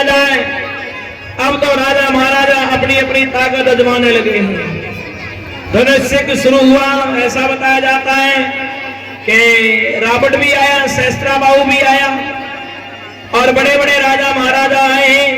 जाए। अब तो राजा महाराजा अपनी अपनी ताकत आजमाने लगे हैं। धनुष्य शुरू हुआ, ऐसा बताया जाता है कि रावण भी आया, सहस्त्राबाहु भी आया और बड़े बड़े राजा महाराजा आए हैं,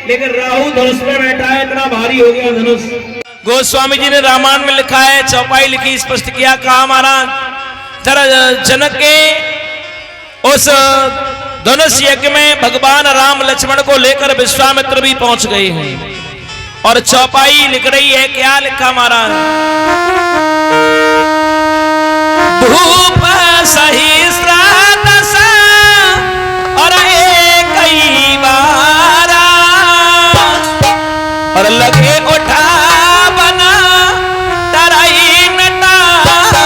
लेकिन राहु धनुष में बैठा है, इतना भारी हो गया धनुष। गोस्वामी जी ने रामायण में लिखा है, चौपाई लिखी, स्पष्ट किया, कहा महाराज जरा जनक के उस धनुष यज्ञ में भगवान राम लक्ष्मण को लेकर विश्वामित्र भी पहुंच गए हैं और चौपाई लिख रही है। क्या लिखा महाराज? भूप सहस्त्रदश और एक ही बारा और लगे उठा बना तराई नटारा।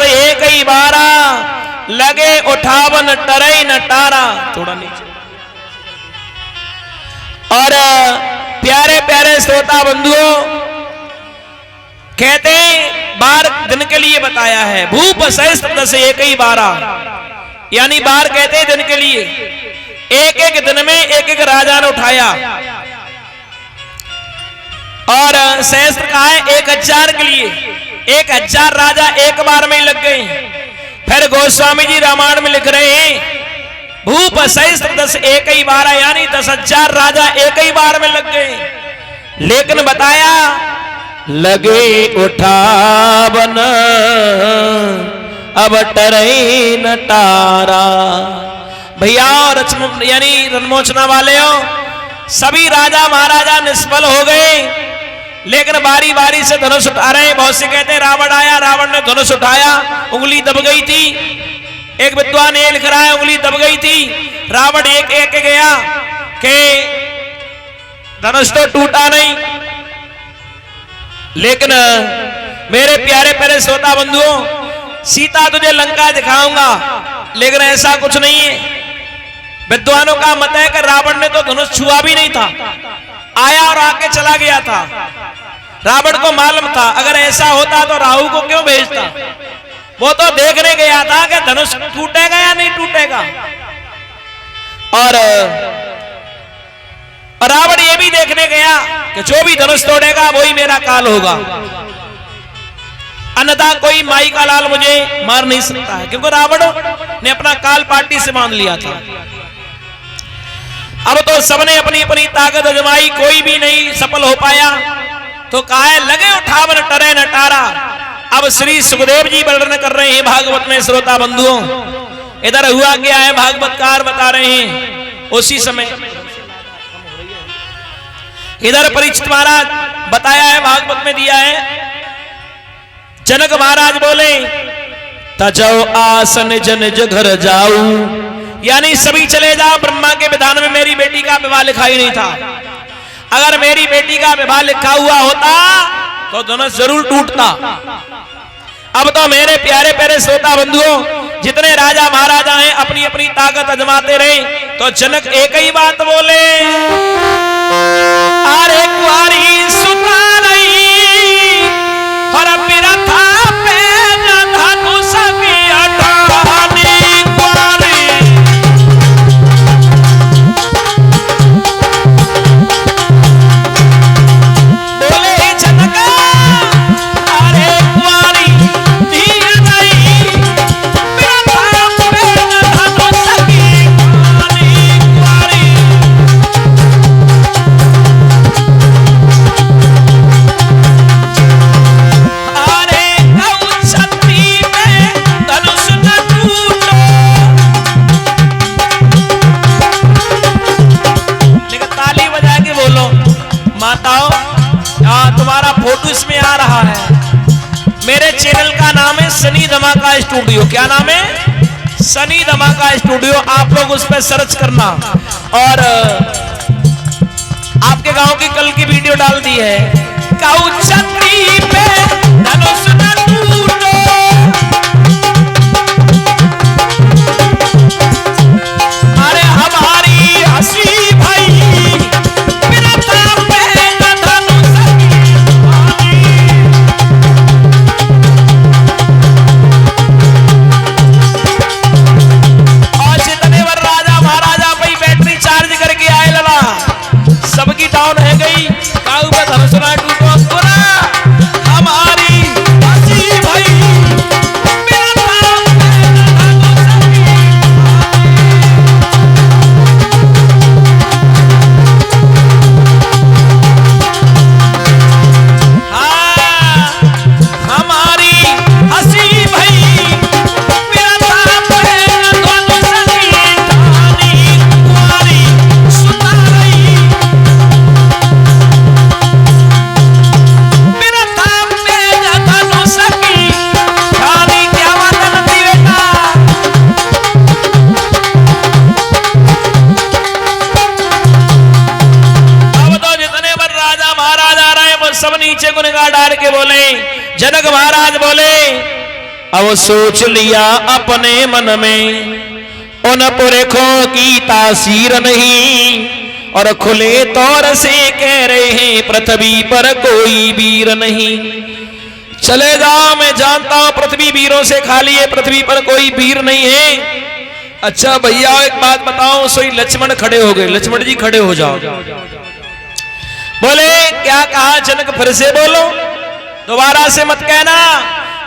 एक ही बारा लगे उठावन टरई नटारा। थोड़ा नीचे। और प्यारे प्यारे श्रोता बंधुओं, कहते बार दिन के लिए बताया है। भूप सहस्त्रदश एक ही बारा, यानी बार कहते हैं दिन के लिए। एक एक दिन में एक एक राजा ने उठाया और सहस्त्र कहा है 1000 के लिए। 1000 राजा एक बार में लग गए। फिर गोस्वामी जी रामायण में लिख रहे हैं, भूप सहस्त्रदश एक ही बार, यानी 10,000 राजा एक ही बार में लग गए। लेकिन बताया लगे उठावन अब टरई नटारा। भैया और यानी रणमोचना वाले हो, सभी राजा महाराजा निष्फल हो गए, लेकिन बारी बारी से धनुष उठा रहे हैं। बहुत से कहते हैं रावण आया, रावण ने धनुष उठाया, उंगली दब गई थी। एक विद्वान ये लिख रहा है उंगली दब गई थी। रावण एक एक गया कि धनुष तो टूटा नहीं। लेकिन मेरे प्यारे प्यारे श्रोता बंधुओं, सीता तुझे लंका दिखाऊंगा, लेकिन ऐसा कुछ नहीं है। विद्वानों का मत है कि रावण ने तो धनुष छुआ भी नहीं था, आया और आके चला गया था। रावण को मालूम था अगर ऐसा होता तो राहु को क्यों भेजता। वो तो देखने गया था कि धनुष टूटेगा या नहीं टूटेगा। और रावण ये भी देखने गया कि जो भी धनुष तोड़ेगा वही मेरा काल होगा, अन्यथा कोई माई का लाल मुझे मार नहीं सकता है, क्योंकि रावण ने अपना काल पार्टी से मान लिया था। अब तो सबने अपनी अपनी ताकत आजमाई, कोई भी नहीं सफल हो पाया। तो कहा है लगे उठावन टरे नटारा। अब श्री सुखदेव जी वर्णन कर रहे हैं भागवत में। श्रोता बंधुओं, इधर हुआ क्या है भागवतकार बता रहे हैं। उसी समय इधर परीक्षित महाराज बताया है, भागवत में दिया है। जनक महाराज बोले तजो आसन जन घर जाऊं, यानी सभी चले जाओ, ब्रह्मा के विधान में मेरी बेटी का विवाह लिखा ही नहीं था। अगर मेरी बेटी का विवाह लिखा हुआ होता तो धनुष जरूर टूटता। अब तो मेरे प्यारे प्यारे श्रोता बंधुओं, जितने राजा महाराजा हैं अपनी अपनी ताकत आजमाते रहे। तो जनक एक ही बात बोले, अरे कुंवारी सुता नहीं और बिरथा पे धनुष की अठानी कुंवारी। बोले जनक अरे कुंवारी धीर नहीं, बिरथा पे धनुष की अठानी कुंवारी। धमाका स्टूडियो। क्या नाम है? सनी धमाका स्टूडियो। आप लोग उस पर सर्च करना। और आपके गांव की कल की वीडियो डाल दी है। काऊ छतरी पे धनुष न टूटो, अरे हमारी हंसी भाई बिरता पे धनुष की और जितने बार राजा महाराजा भाई बैटरी चार्ज करके आए लला सबकी डाउन है गई। काऊ पे धनुष ना टूटो पूरा हमारी हंसी भाई बिरता पे धनुष की। हाँ, हमारी हंसी भाई बिरता पे धनुष की ठानी कुंवारी सुता रही। बिरता पे धनुष की ठानी। क्या बात है नंदी बेटा? अब तो जितने बार राजा महाराज आ रहे हैं वो सब नीचे को निगाह डाल के बोले। जनक महाराज बोले, अब सोच लिया अपने मन में उन पुरखों की तासीर नहीं, और खुले तौर से कह रहे हैं पृथ्वी पर कोई वीर नहीं। चले जाओ, मैं जानता हूं पृथ्वी वीरों से खाली है, पृथ्वी पर कोई वीर नहीं है। अच्छा भैया एक बात बताओ, सोई लक्ष्मण खड़े हो गए। लक्ष्मण जी खड़े हो जाओ। बोले क्या कहा जनक? फिर से बोलो, दोबारा से मत कहना।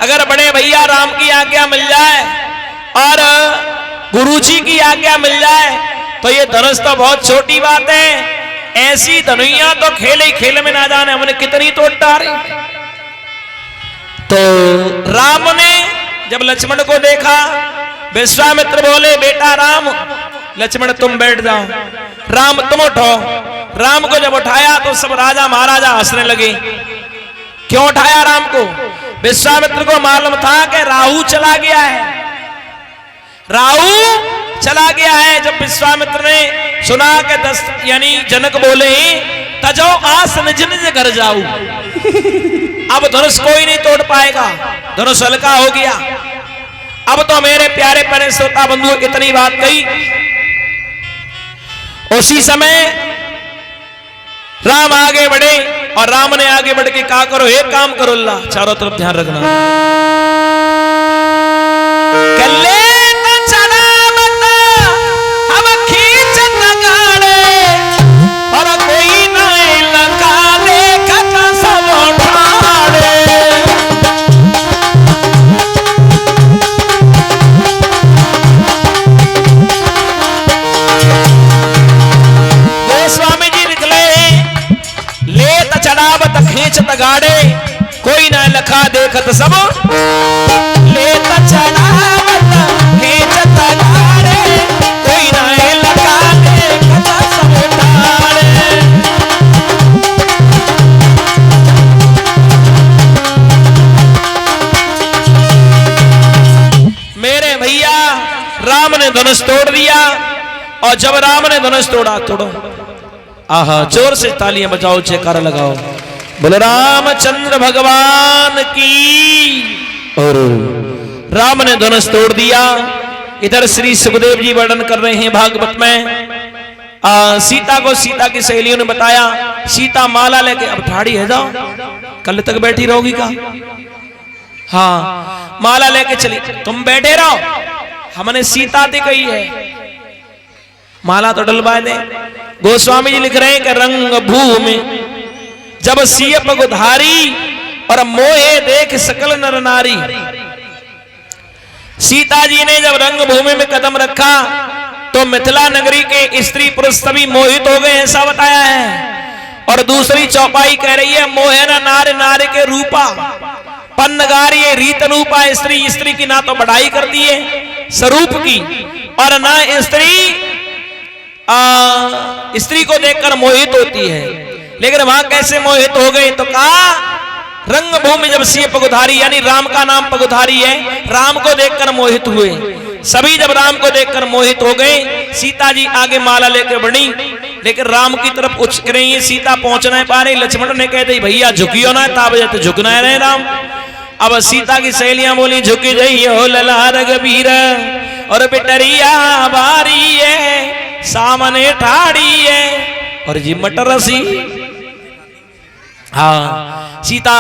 अगर बड़े भैया राम की आज्ञा मिल जाए और गुरुजी की आज्ञा मिल जाए तो ये धनुष तो बहुत छोटी बात है। ऐसी धनुइया तो खेल ही खेल में ना जाने हमने कितनी तोड़ डाली। तो राम ने जब लक्ष्मण को देखा, विश्वामित्र बोले बेटा राम, लक्ष्मण तुम बैठ जाओ, राम तुम उठो। राम को जब उठाया तो सब राजा महाराजा हंसने लगे। क्यों उठाया राम को? विश्वामित्र को मालूम था कि राहु चला गया है, राहु चला गया है। जब विश्वामित्र ने सुना कि यानी जनक बोले तजो आस निज निज घर जाऊ, अब धनुष कोई नहीं तोड़ पाएगा, धनुष हल्का हो गया। अब तो मेरे प्यारे प्यारे श्रोता बंधु इतनी बात कही। उसी समय राम आगे बढ़े और राम ने आगे बढ़ के कहा करो, एक काम करो अल्लाह, चारों तरफ ध्यान रखना। कल्ले न चढ़ा बता हम खींचत गाड़े, और कोई नहीं लगा देखत सब ठाड़े। गोस्वामी जी निकले, लेत चढ़ावत खींचत गाड़े, कोई ना लखा देखत सब। लेत चढ़ावत खींचत गाड़े, कोई ना लखा देखत सब ठाड़े। मेरे भैया राम ने धनुष तोड़ दिया। और जब राम ने धनुष तोड़ा, तोड़ो आहा जोर से तालियां बजाओ, जयकारा लगाओ, बोले रामचंद्र भगवान की। और राम ने धनुष तोड़ दिया। इधर श्री सुखदेव जी वर्णन कर रहे हैं भागवत में। सीता को सीता की सहेलियों ने बताया, सीता माला लेके अब ठाड़ी है जाओ, कल तक बैठी रहोगी का? हाँ माला लेके चली, तुम बैठे रहो, हमने सीता दी कही है, माला तो डलवा दे। गोस्वामी जी लिख रहे हैं कि रंग भूमि जब सिय पगुधारी, और मोहे देख सकल नर नारी। सीता जी ने जब रंग भूमि में कदम रखा तो मिथिला नगरी के स्त्री पुरुष सभी मोहित हो गए, ऐसा बताया है। और दूसरी चौपाई कह रही है मोहे न नार नार के रूपा, पन्नगारी रीत रूपा। स्त्री स्त्री की ना तो बढ़ाई करती है स्वरूप की, और ना स्त्री को देखकर मोहित होती है। लेकिन वहां कैसे मोहित हो गई? तो कहा रंग भूमि जब सिय पगुधारी, यानी राम का नाम पगुधारी है। राम को देखकर मोहित हुए सभी, जब राम को देखकर मोहित हो गए, सीता जी आगे माला लेकर बढ़ी, लेकिन राम की तरफ उछक रही है। सीता पहुंच नहीं पा रही। लक्ष्मण ने कहते भैया झुकियो ना, ताबे तो झुकना है रहे राम। अब सीता की सहेलियां बोली झुकी जइयो लला रघुबीर, और बिटरिया बारी है सामने ठाड़ी है, और जी मटरसी। हाँ, सीता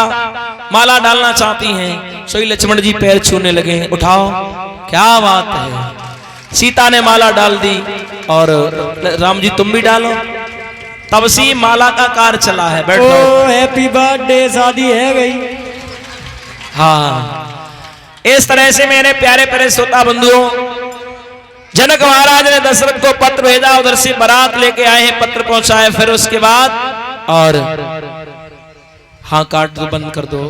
माला डालना चाहती हैं, सोई लक्ष्मण जी पैर छूने लगे, उठाओ, क्या बात है। सीता ने माला डाल दी, और राम जी तुम भी डालो। तब से माला का कार्य चला है। बैठो। हैप्पी बर्थडे, शादी है गई। हाँ, इस तरह से मेरे प्यारे प्यारे श्रोता बंधुओं, जनक महाराज ने दशरथ को पत्र भेजा, उधर से बारात लेके आए हैं, पत्र पहुंचाए। फिर उसके बाद और हाँ काट दो, बंद कर दो।